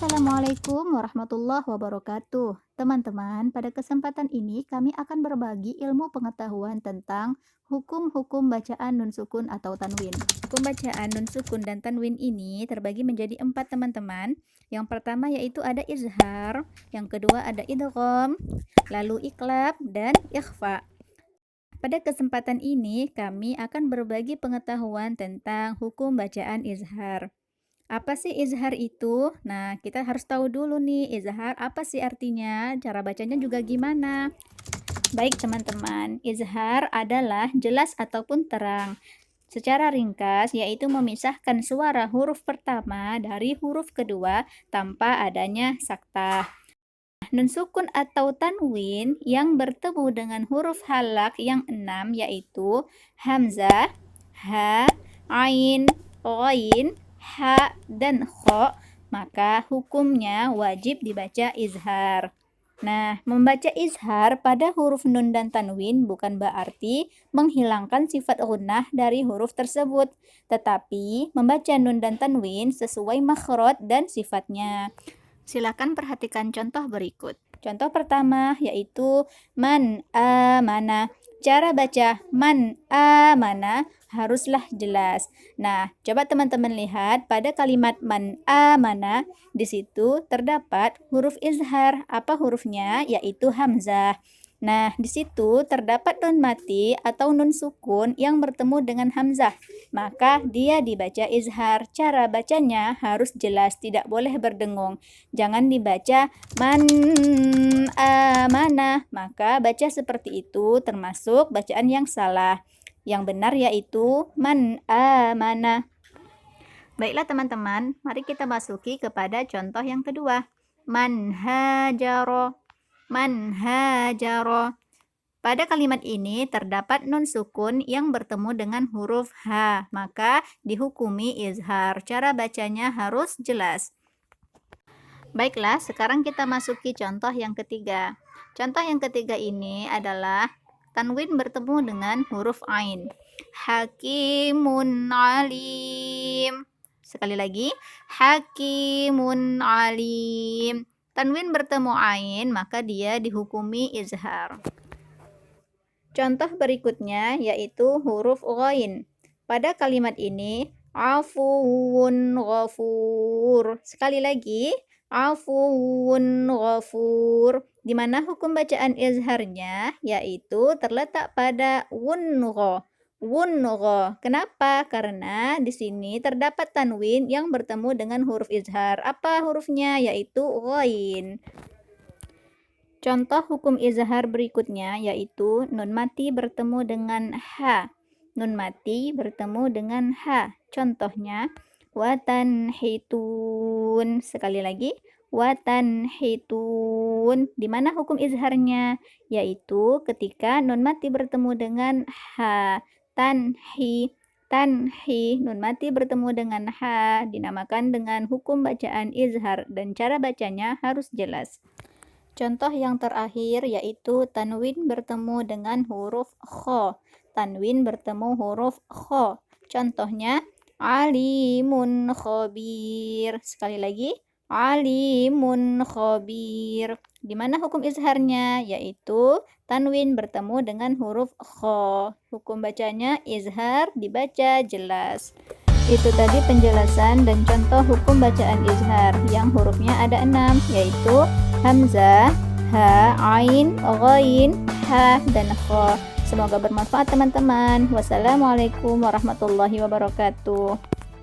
Assalamualaikum warahmatullahi wabarakatuh. Teman-teman, pada kesempatan ini kami akan berbagi ilmu pengetahuan tentang hukum-hukum bacaan nun sukun atau tanwin. Hukum bacaan nun sukun dan tanwin ini terbagi menjadi 4 teman-teman. Yang pertama yaitu ada izhar, yang kedua ada idgham, lalu iqlab dan ikhfa. Pada kesempatan ini kami akan berbagi pengetahuan tentang hukum bacaan izhar. Apa sih izhar itu? Nah, kita harus tahu dulu nih, izhar apa sih artinya, cara bacanya juga gimana. Baik teman-teman, izhar adalah jelas ataupun terang. Secara ringkas, yaitu memisahkan suara huruf pertama dari huruf kedua tanpa adanya saktah. Nun sukun atau tanwin yang bertemu dengan huruf halak yang 6 yaitu hamzah, ha, ain, ghain, ha, dan kho, maka hukumnya wajib dibaca izhar. Nah, membaca izhar pada huruf nun dan tanwin bukan berarti menghilangkan sifat gunnah dari huruf tersebut, tetapi membaca nun dan tanwin sesuai makhraj dan sifatnya. Silakan perhatikan contoh berikut. Contoh pertama yaitu man amana. Cara baca man amana haruslah jelas. Nah, coba teman-teman lihat pada kalimat man amana, di situ terdapat huruf izhar. Apa hurufnya? Yaitu hamzah. Nah, di situ terdapat nun mati atau nun sukun yang bertemu dengan hamzah. Maka dia dibaca izhar. Cara bacanya harus jelas, tidak boleh berdengung. Jangan dibaca man amana. Maka baca seperti itu termasuk bacaan yang salah. Yang benar yaitu man amana. Baiklah teman-teman, mari kita masuki kepada contoh yang kedua. Man hajaro. Man hajaro. Pada kalimat ini terdapat nun sukun yang bertemu dengan huruf H, maka dihukumi izhar. Cara bacanya harus jelas. Baiklah, sekarang kita masuki contoh yang ketiga. Contoh yang ketiga ini adalah tanwin bertemu dengan huruf ain. Hakimun alim. Sekali lagi, hakimun alim. Tanwin bertemu ain, maka dia dihukumi izhar. Contoh berikutnya yaitu huruf ghain. Pada kalimat ini, afuwun ghafur. Sekali lagi, afuwun ghafur. Di mana hukum bacaan izharnya yaitu terletak pada wungho. Wungho. Kenapa? Karena di sini terdapat tanwin yang bertemu dengan huruf izhar. Apa hurufnya? Yaitu ghain. Contoh hukum izhar berikutnya yaitu nun mati bertemu dengan ha. Nun mati bertemu dengan ha. Contohnya watan hitun. Sekali lagi, watan hitun. Di mana hukum izharnya? Yaitu ketika nun mati bertemu dengan ha. Tanhi. Tanhi. Nun mati bertemu dengan ha dinamakan dengan hukum bacaan izhar dan cara bacanya harus jelas. Contoh yang terakhir yaitu tanwin bertemu dengan huruf kho. Tanwin bertemu huruf kho. Contohnya alimun khobir. Sekali lagi, alimun khobir. Di mana hukum izharnya? Yaitu tanwin bertemu dengan huruf kho. Hukum bacanya izhar, dibaca jelas. Itu tadi penjelasan dan contoh hukum bacaan izhar yang hurufnya ada 6, yaitu hamzah, ha, ain, ghain, ha, dan kha. Semoga bermanfaat teman-teman. Wassalamualaikum warahmatullahi wabarakatuh.